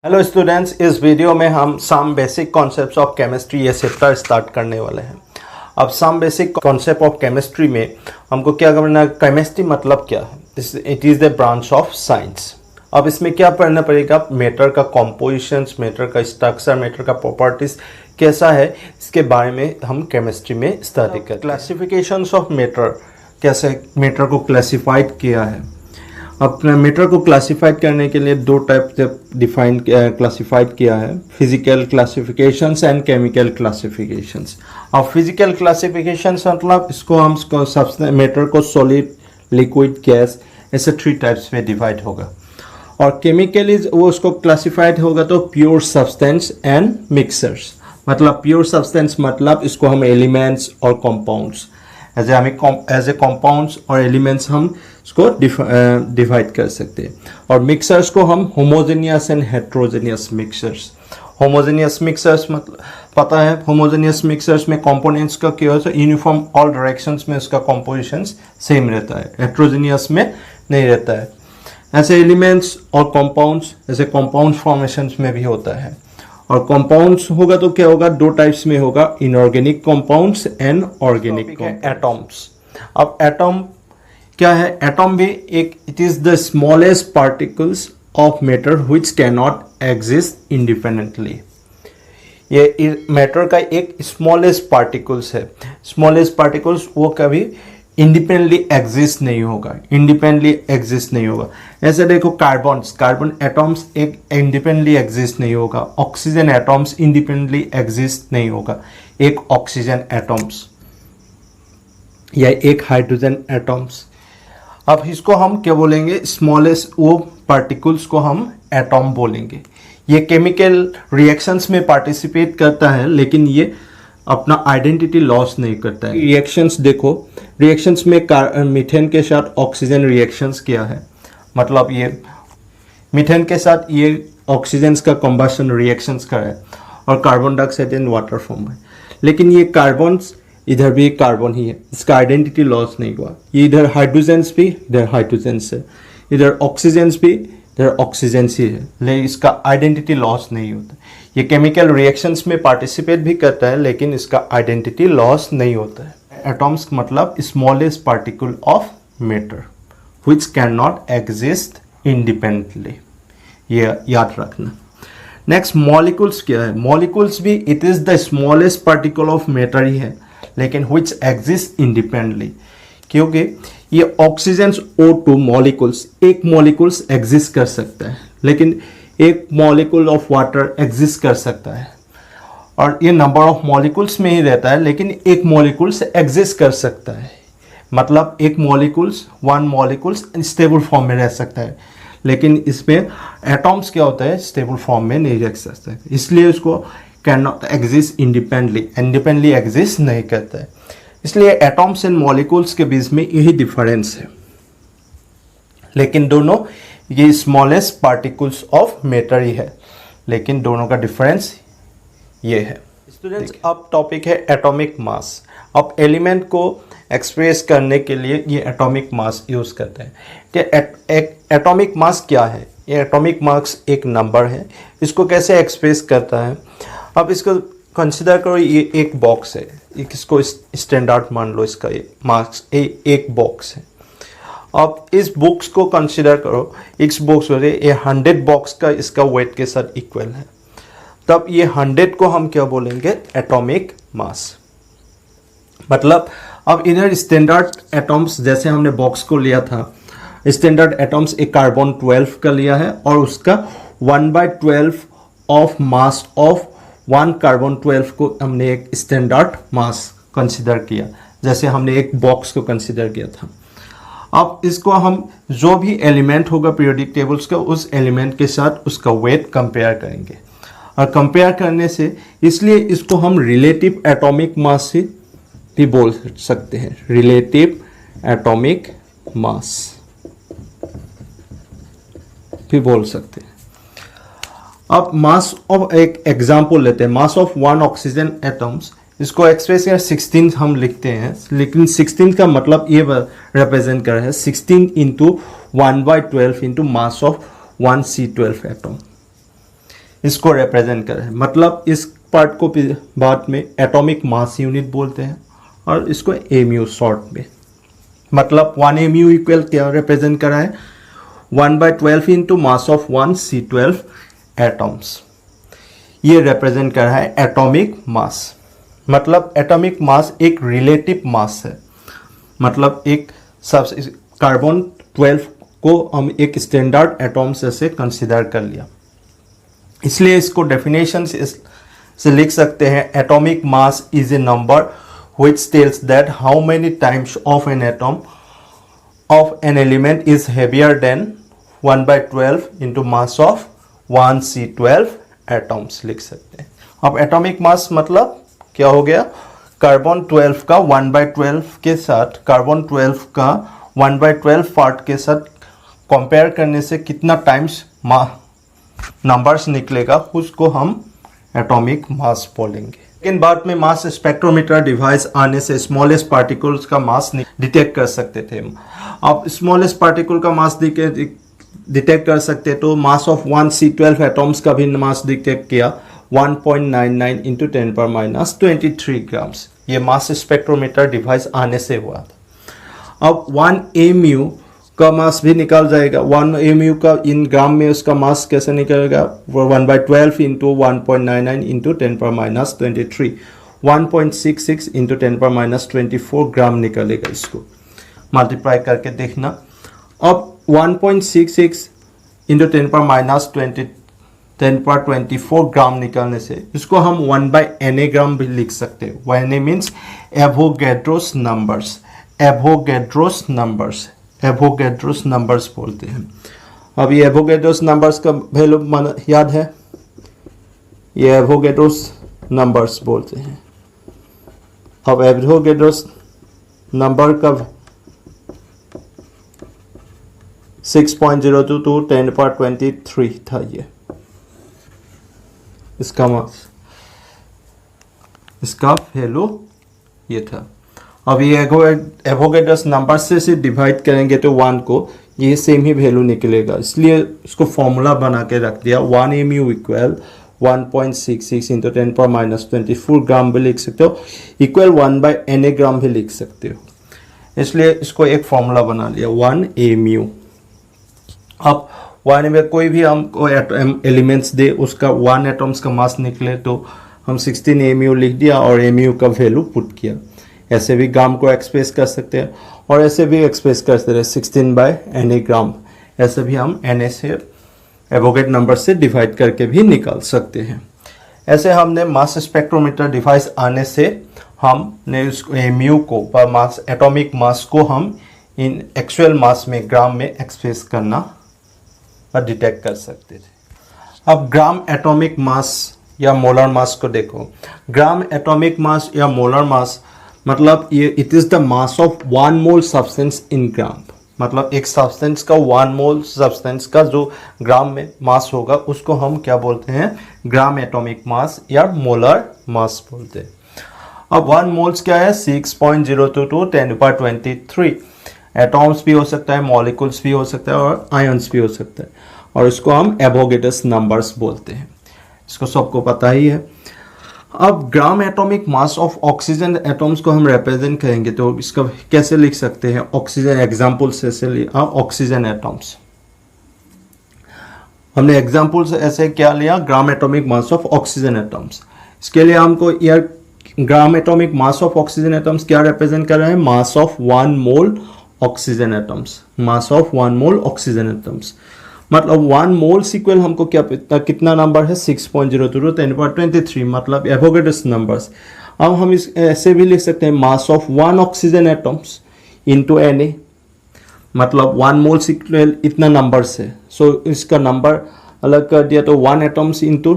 Hello students, इस video में हम some basic concepts of chemistry ये चैप्टर स्टार्ट करने वाले हैं। अब some basic concept of chemistry में हमको क्या करना है, केमिस्ट्री मतलब क्या है। It is the branch of science. अब इसमें क्या पढ़ना पड़ेगा, मैटर का कॉम्पोजिशंस, मैटर का स्ट्रक्चर, मैटर का प्रॉपर्टीज कैसा है, इसके बारे में हम केमिस्ट्री में स्टडी करते हैं। क्लासिफिकेशंस ऑफ मैटर, कैसे मैटर को क्लासिफाइड किया है। अपने मैटर को क्लासिफाइड करने के लिए दो टाइप से क्लासिफाइड किया है, physical classifications and chemical classifications. अब फिजिकल क्लासिफिकेशंस मतलब इसको हम मैटर को सॉलिड, लिक्विड, गैस, ऐसे 3 टाइप्स में डिवाइड होगा। और केमिकली वो उसको क्लासिफाइड होगा तो प्योर सब्सटेंस एंड मिक्सर्स। मतलब प्योर सब्सटेंस मतलब इसको हम एलिमेंट्स और कंपाउंड्स एज ए कंपाउंड्स और एलिमेंट्स हम इसको डिवाइड कर सकते हैं। और मिक्सर्स को हम homogeneous and heterogeneous mixers. Homogeneous mixers मतलब पता है, होमोजेनियस मिक्सर्स में कंपोनेंट्स का क्या होता है, यूनिफॉर्म ऑल डायरेक्शंस में उसका कंपोजिशन सेम रहता है, हेट्रोजेनियस में नहीं रहता है। ऐसे एलिमेंट्स और कंपाउंड्स, ऐसे कंपाउंड फॉर्मेशंस में भी होता है। और कंपाउंड्स होगा तो क्या होगा, 2 टाइप्स में होगा, inorganic compounds and organic. Atoms. अब एटॉम क्या है, एटॉम भी एक, it is the smallest particles of matter which can not exist independently. ये मैटर का एक स्मॉलेस्ट पार्टिकल्स है। स्मॉलेस्ट पार्टिकल्स वो कभी इंडिपेंडेंटली एग्जिस्ट नहीं होगा, इंडिपेंडेंटली एग्जिस्ट नहीं होगा। ऐसे देखो कार्बन एटॉम्स एक इंडिपेंडेंटली एग्जिस्ट नहीं होगा। ऑक्सीजन एटॉम्स इंडिपेंडेंटली एग्जिस्ट नहीं होगा। एक ऑक्सीजन एटॉम्स या एक हाइड्रोजन एटॉम्स। अब इसको हम क्या बोलेंगे, स्मॉलेस्ट वो पार्टिकल्स को हम एटॉम बोलेंगे। ये केमिकल रिएक्शंस में पार्टिसिपेट करता है लेकिन ये अपना आइडेंटिटी लॉस नहीं करता है। रिएक्शंस देखो, रिएक्शंस में मीथेन के साथ ऑक्सीजन रिएक्शंस किया है, मतलब ये मीथेन के साथ ये ऑक्सीजन का कंबशन रिएक्शंस कर है और carbon dioxide and water form है। लेकिन ये कार्बन्स इधर भी कार्बन ही है, इसका आइडेंटिटी लॉस नहीं हुआ। ये इधर हाइड्रोजन्स भी, इधर हाइड्रोजन्स है, इधर ऑक्सीजन्स भी, इधर ऑक्सीजन्स ही है, लेकिन इसका आइडेंटिटी लॉस नहीं होता। ये केमिकल रिएक्शंस में पार्टिसिपेट भी करता है लेकिन इसका आइडेंटिटी लॉस नहीं होता है। एटॉम्स मतलब smallest particle of matter which can not exist independently, ये याद रखना। नेक्स्ट मॉलिक्यूल्स क्या है, मॉलिक्यूल्स भी it is the smallest particle of matter ही है लेकिन व्हिच एग्जिस्ट इंडिपेंडेंटली, क्योंकि ये ऑक्सीजन O2 मॉलिक्यूल्स, एक मॉलिक्यूल्स एग्जिस्ट कर सकता है लेकिन एक मॉलिक्यूल ऑफ वाटर एग्जिस्ट कर सकता है। और ये नंबर ऑफ मॉलिक्यूल्स में ही रहता है लेकिन एक मॉलिक्यूल्स एग्जिस्ट कर सकता है। मतलब एक मॉलिक्यूल्स, 1 मॉलिक्यूल्स स्टेबल फॉर्म में रह सकता है लेकिन इसमें एटॉम्स क्या होता है, स्टेबल फॉर्म में नहीं रह सकता है। इसलिए उसको can not exist independently exist नहीं करता है। इसलिए एटॉम्स एंड मॉलिक्यूल्स के बीच में यही डिफरेंस है, लेकिन दोनों ये स्मॉलेस्ट पार्टिकल्स ऑफ मैटर ही है, लेकिन दोनों का डिफरेंस ये है। स्टूडेंट्स, अब टॉपिक है एटॉमिक मास। अब एलिमेंट को एक्सप्रेस करने के लिए ये एटॉमिक मास यूज़ करते हैं। तो एटॉमिक मास क्या है, ये एटॉमिक मास एक नंबर है, इसको कैसे एक्सप्रेस करता है। अब इसको कंसिडर करो, ये एक बॉक्स है, इसको स्टैंडर्ड मान लो, इसका ये मार्क्स एक बॉक्स है। अब इस बॉक्स को कंसिडर करो, इस बॉक्स में ये 100 बॉक्स का इसका वेट के साथ इक्वल है, तब ये 100 को हम क्या बोलेंगे, एटॉमिक मास। मतलब अब इधर स्टैंडर्ड एटॉम्स, जैसे हमने बॉक्स को लिया था, स्टैंडर्ड एटॉम्स एक कार्बन 12 का लिया है और उसका 1/12 ऑफ मास ऑफ 1 कार्बन 12 को हमने एक स्टैंडर्ड मास कंसिडर किया, जैसे हमने एक बॉक्स को कंसिडर किया था। अब इसको हम जो भी एलिमेंट होगा पीरियोडिक टेबल्स का, उस एलिमेंट के साथ उसका वेट कंपेयर करेंगे। और कंपेयर करने से, इसलिए इसको हम रिलेटिव एटॉमिक मास से भी बोल सकते हैं, रिलेटिव एटॉमिक मास भी बोल सकते हैं। अब मास ऑफ, एक एग्जांपल लेते हैं, मास ऑफ 1 ऑक्सीजन एटम्स, इसको एक्सप्रेस कर 16 हम लिखते हैं, लेकिन 16 का मतलब ये रिप्रेजेंट कर रहा है 16 into 1/12 into mass of 1 C12 atom. इसको रिप्रेजेंट कर रहा है। मतलब इस पार्ट को बाद में एटॉमिक मास यूनिट बोलते हैं और इसको एमयू शॉर्ट में। मतलब 1 एमयू इक्वल क्या रिप्रेजेंट कर रहा है, 1/12 into mass of 1 C12 atoms. ये रिप्रेजेंट कर रहा है एटॉमिक मास। मतलब एटॉमिक मास एक रिलेटिव मास है। मतलब एक सब कार्बन 12 को हम एक स्टैंडर्ड एटॉम से कंसीडर कर लिया, इसलिए इसको डेफिनेशन से लिख सकते हैं, atomic mass is a number which tells that how many times of an atom of an element is heavier than 1/12 into mass of 1 C12 atoms लिख सकते हैं। अब एटॉमिक मास मतलब क्या हो गया, कार्बन 12 का 1/12 के साथ, कार्बन 12 का 1/12 पार्ट के साथ कंपेयर करने से कितना टाइम्स नंबर्स निकलेगा, उसको हम एटॉमिक मास बोलेंगे। लेकिन बाद में मास स्पेक्ट्रोमीटर डिवाइस आने से स्मॉलेस्ट पार्टिकल्स का मास डिटेक्ट कर सकते थे। अब स्मॉलेस्ट पार्टिकल का मास डिटेक्ट कर सकते तो मास ऑफ 1 C12 एटम्स का भी मास डिटेक्ट किया, 1.99 इंटू 10⁻23 ग्राम्स। ये मास स्पेक्ट्रोमीटर डिवाइस आने से हुआ था। अब 1 एमयू का मास भी निकाल जाएगा। 1 एमयू का इन ग्राम में उसका मास कैसे निकलेगा, 1/12 इंटू 1.99 इंटू 10⁻23, 1.66 इंटू 10⁻24 ग्राम निकलेगा। इसको मल्टीप्लाई करके देखना। अब 1.66 इंटू 10⁻24 ग्राम निकलने से इसको हम 1/Na ग्राम भी लिख सकते हैं। Na means Avogadro's numbers, Avogadro's numbers, Avogadro's numbers बोलते हैं। अब ये एवोगैड्रोस नंबर्स का वैल्यू याद है, ये एवोगैड्रोस नंबर्स बोलते हैं। अब एवोगैड्रोस नंबर का 6.022 10⁻23 था ये इसका मास, इसका वैल्यू ये था। अब ये एवोगैड्रोस नंबर से डिवाइड करेंगे तो 1 को, ये सेम ही वैल्यू निकलेगा। इसलिए इसको फॉर्मूला बना के रख दिया, 1 एमयू इक्वल 1.66 इंटू 10⁻24 ग्राम भी लिख सकते हो, इक्वल 1/Na ग्राम भी लिख सकते हो। इसलिए इसको एक फॉर्मूला बना लिया, 1 एमयू। अब 1 में कोई भी हमको एलिमेंट्स दे, उसका 1 एटम्स का मास निकले तो हम 16 एमयू लिख दिया और एमयू का वैल्यू पुट किया। ऐसे भी ग्राम को एक्सप्रेस कर सकते हैं और ऐसे भी एक्सप्रेस कर सकते हैं 16/Na ग्राम। ऐसे भी हम Na से एवोगैड्रो नंबर से डिवाइड करके भी निकाल सकते हैं। ऐसे हमने मास स्पेक्ट्रोमीटर डिवाइस आने से हमने उसको एमयू को पर मास, एटॉमिक मास को हम इन एक्चुअल मास में ग्राम में एक्सप्रेस करना और डिटेक्ट कर सकते थे। अब ग्राम एटॉमिक मास या मोलर मास को देखो। ग्राम एटॉमिक मास या मोलर मास मतलब ये it is the mass of 1 mole substance in gram. मतलब एक सब्सटेंस का 1 मोल सब्सटेंस का जो ग्राम में मास होगा उसको हम क्या बोलते हैं, ग्राम एटॉमिक मास या मोलर मास बोलते हैं। अब 1 मोल्स क्या है, 6.022 10⁻23 एटॉम्स भी हो सकता है, मॉलिक्यूल्स भी हो सकता है और आयंस भी हो सकता है, और इसको हम एवोगैड्रोस नंबर्स बोलते हैं। इसको सबको पता ही है। अब gram atomic mass of oxygen atoms को हम रिप्रेजेंट करेंगे तो इसका कैसे लिख सकते हैं, ऑक्सीजन एग्जाम्पल से लिया ऑक्सीजन एटम्स। हमने एग्जाम्पल से ऐसे क्या लिया, gram atomic mass of oxygen atoms. इसके लिए हमको यार gram atomic mass of oxygen atoms क्या रिप्रेजेंट कर रहे हैं, मास of 1 mole oxygen atoms, mass of 1 mole oxygen atoms. मतलब 1 मोल इक्वल हमको क्या कितना नंबर है, 6.022 10⁻23, मतलब एवोगैड्रोस नंबर्स। अब हम इस ऐसे भी लिख सकते हैं मास of 1 oxygen atoms into Na, मतलब 1 मोल इक्वल इतना नंबर से। सो इसका नंबर अलग कर दिया तो 1 एटम्स इनटू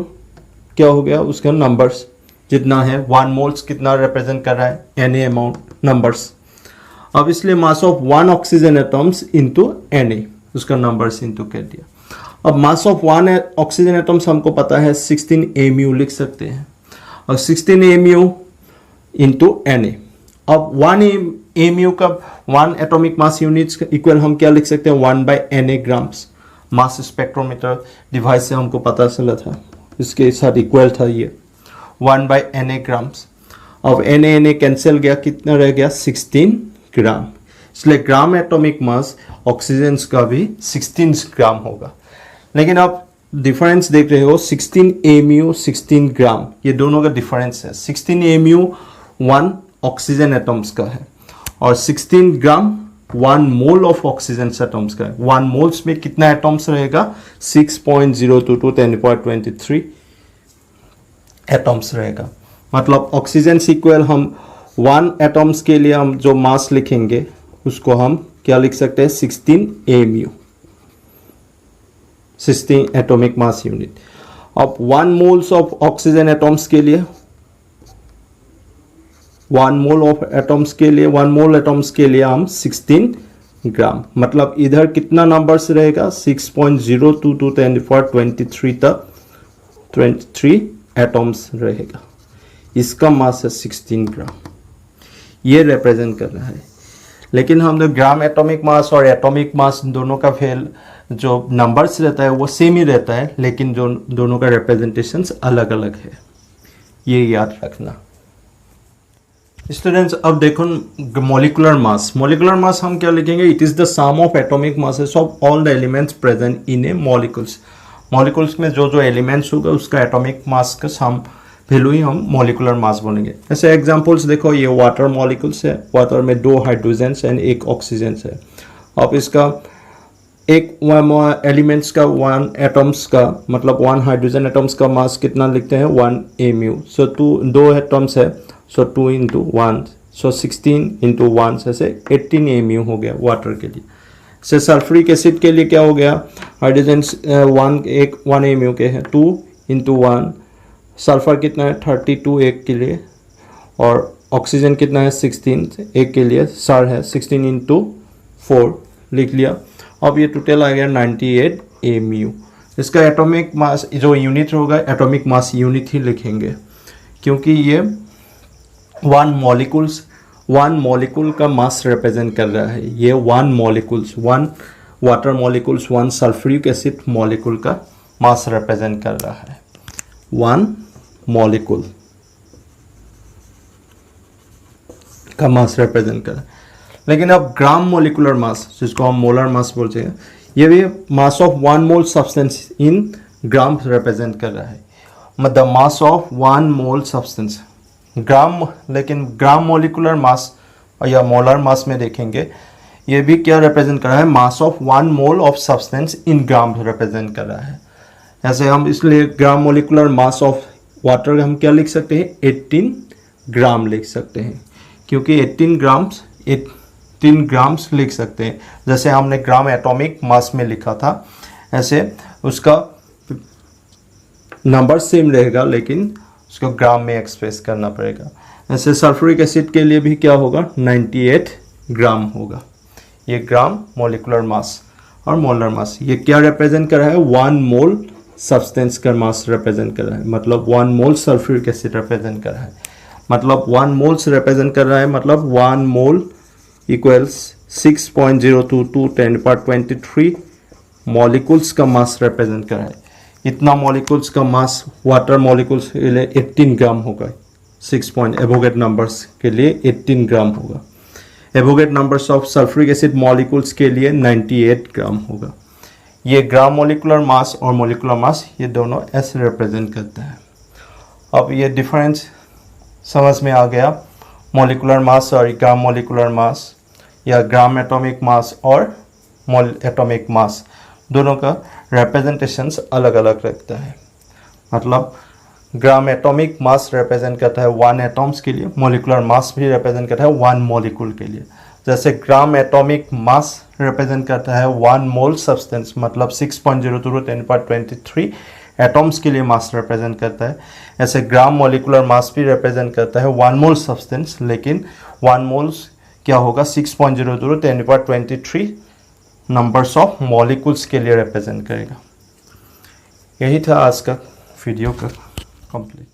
क्या हो गया, उसका नंबर्स जितना है, 1 मोल्स कितना रिप्रेजेंट कर रहा है, Na अमाउंट नंबर्स। अब इसलिए मास of 1 oxygen atoms into Na, उसका नंबर्स इनटू कर दिया। अब मास ऑफ 1 ऑक्सीजन एटम्स हमको पता है 16 एमयू लिख सकते हैं, और 16 एमयू इनटू Na। अब 1 एमयू का 1 एटॉमिक मास यूनिट्स इक्वल हम क्या लिख सकते हैं, 1/Na ग्राम्स। मास स्पेक्ट्रोमीटर डिवाइस से हमको पता चला था इसके साथ इक्वल था ये 1/Na ग्राम्स। अब Na कैंसिल गया, कितना रह गया 16 ग्राम। इसलिए ग्राम एटॉमिक मास ऑक्सीजन का भी 16 ग्राम होगा। लेकिन आप डिफरेंस देख रहे हो 16 mu 16 ग्राम, ये दोनों का डिफरेंस है। 16 mu 1 ऑक्सीजन एटम्स का है और 16 ग्राम 1 मोल ऑफ ऑक्सीजन एटम्स का है। 1 मोल्स में कितना एटम्स रहेगा 6.022 10^23 एटम्स रहेगा। मतलब ऑक्सीजन इक्वल हम 1 एटम्स के लिए हम जो मास लिखेंगे उसको हम क्या लिख सकते हैं 16 mu 16 एटॉमिक मास यूनिट। अब 1 मोल्स ऑफ ऑक्सीजन एटम्स के लिए 1 मोल ऑफ एटम्स के लिए 1 मोल एटम्स के लिए हम 16 ग्राम। मतलब इधर कितना नंबर्स रहेगा 6.022 10^23 तक 23 एटम्स रहेगा। इसका मास है 16 ग्राम, ये रिप्रेजेंट कर रहा है। लेकिन हम लोग ग्राम एटॉमिक मास और एटॉमिक मास दोनों का फेल जो नंबर्स रहता है वो सेम ही रहता है, लेकिन जो दोनों का रिप्रेजेंटेशंस अलग अलग है, ये याद रखना। स्टूडेंट्स अब देखो मॉलिक्यूलर मास। मॉलिक्यूलर मास हम क्या लिखेंगे, it is the sum of atomic masses of all the elements present in a molecules. Molecules में जो जो एलिमेंट्स होगा उसका एटॉमिक मास का सम वैल्यू ही हम मॉलिक्यूलर मास बोलेंगे। ऐसे एग्जांपल्स देखो, ये वाटर मॉलिक्यूल्स है, वाटर में 2 हाइड्रोजन्स एंड 1 ऑक्सीजन है। अब इसका एक एलिमेंट्स का 1 एटम्स का मतलब 1 हाइड्रोजन एटम्स का मास कितना लिखते हैं 1 mu। सो 2 एटम्स है, सो 2 into 1, सो 16 into 1 से 18 mu हो गया वाटर के लिए। से सल्फ्यूरिक एसिड के लिए क्या हो गया, हाइड्रोजन 1 mu के हैं, 2 into 1, सल्फर कितना है 32 एक के लिए, और ऑक्सीजन कितना है 16 एक के लिए, सर है 16 into 4 लिख लिया। अब ये टोटल आ गया 98 mu। इसका एटॉमिक मास जो यूनिट होगा एटॉमिक मास यूनिट ही लिखेंगे, क्योंकि ये 1 मॉलिक्यूल का मास रिप्रेजेंट कर रहा है। ये 1 molecules, 1 water molecules 1 sulphuric acid molecule का मास रिप्रेजेंट कर रहा है। 1 मॉलिक्यूल का मास रिप्रेजेंट कर रहा है। लेकिन अब ग्राम मॉलिक्यूलर मास, जिसको हम मोलर मास बोलते हैं, ये भी मास of 1 mole substance in gram represent कर रहा है। मतलब मास ऑफ 1 मोल सब्सटेंस ग्राम। लेकिन ग्राम मॉलिक्यूलर मास या मोलर मास में देखेंगे, ये भी क्या रिप्रेजेंट कर रहा है, मास of 1 mole of substance in gram represent कर रहा है। ऐसे हम इसलिए gram molecular mass of water हम क्या लिख सकते हैं 18 ग्राम लिख सकते हैं, क्योंकि 18 ग्राम्स लिख सकते हैं। जैसे हमने ग्राम एटॉमिक मास में लिखा था, ऐसे उसका नंबर सेम रहेगा लेकिन उसको ग्राम में एक्सप्रेस करना पड़ेगा। ऐसे सल्फ्यूरिक एसिड के लिए भी क्या होगा 98 ग्राम होगा। ये ग्राम मॉलिक्यूलर मास और मोलर मास, ये क्या रिप्रेजेंट कर रहा है 1 मोल सब्सटेंस का मास रिप्रेजेंट कर रहा है। मतलब 1 मोल सल्फ्यूरिक एसिड रिप्रेजेंट कर रहा है, मतलब 1 मोल्स रिप्रेजेंट कर रहा है, मतलब 1 मोल इक्वल्स 6.022 10^23 मॉलिक्यूल्स का मास रिप्रेजेंट कर रहा है। इतना मॉलिक्यूल्स का मास वाटर मॉलिक्यूल्स के लिए 18 ग्राम होगा। 6 एवोगेट नंबर्स के लिए 18 ग्राम होगा। Avogadro numbers of sulphuric acid molecules के लिए 98 ग्राम होगा। ये ग्राम मॉलिक्यूलर मास और मॉलिक्यूलर मास ये दोनों ऐसे रिप्रेजेंट करते हैं। अब ये डिफरेंस समझ में आ गया, मॉलिक्यूलर मास और ग्राम मॉलिक्यूलर मास या ग्राम एटॉमिक मास और मोल एटॉमिक मास दोनों का रिप्रेजेंटेशंस अलग अलग रखता है। मतलब ग्राम एटॉमिक मास रिप्रेजेंट करता है 1 एटॉम्स के लिए, मॉलिक्यूलर मास भी रिप्रेजेंट करता है 1 मॉलिक्यूल के लिए। जैसे ग्राम एटॉमिक मास रिप्रेजेंट करता है 1 मोल सब्सटेंस, मतलब 6.022 10^23 एटॉम्स के लिए मास रिप्रेजेंट करता है। ऐसे ग्राम मॉलिक्यूलर मास भी रिप्रेजेंट करता है 1 मोल सब्सटेंस, लेकिन 1 मोल्स क्या होगा 6.022 10^23 नंबर्स ऑफ मॉलिक्यूल्स के लिए रिप्रेजेंट करेगा। यही था आज का वीडियो का कंप्लीट।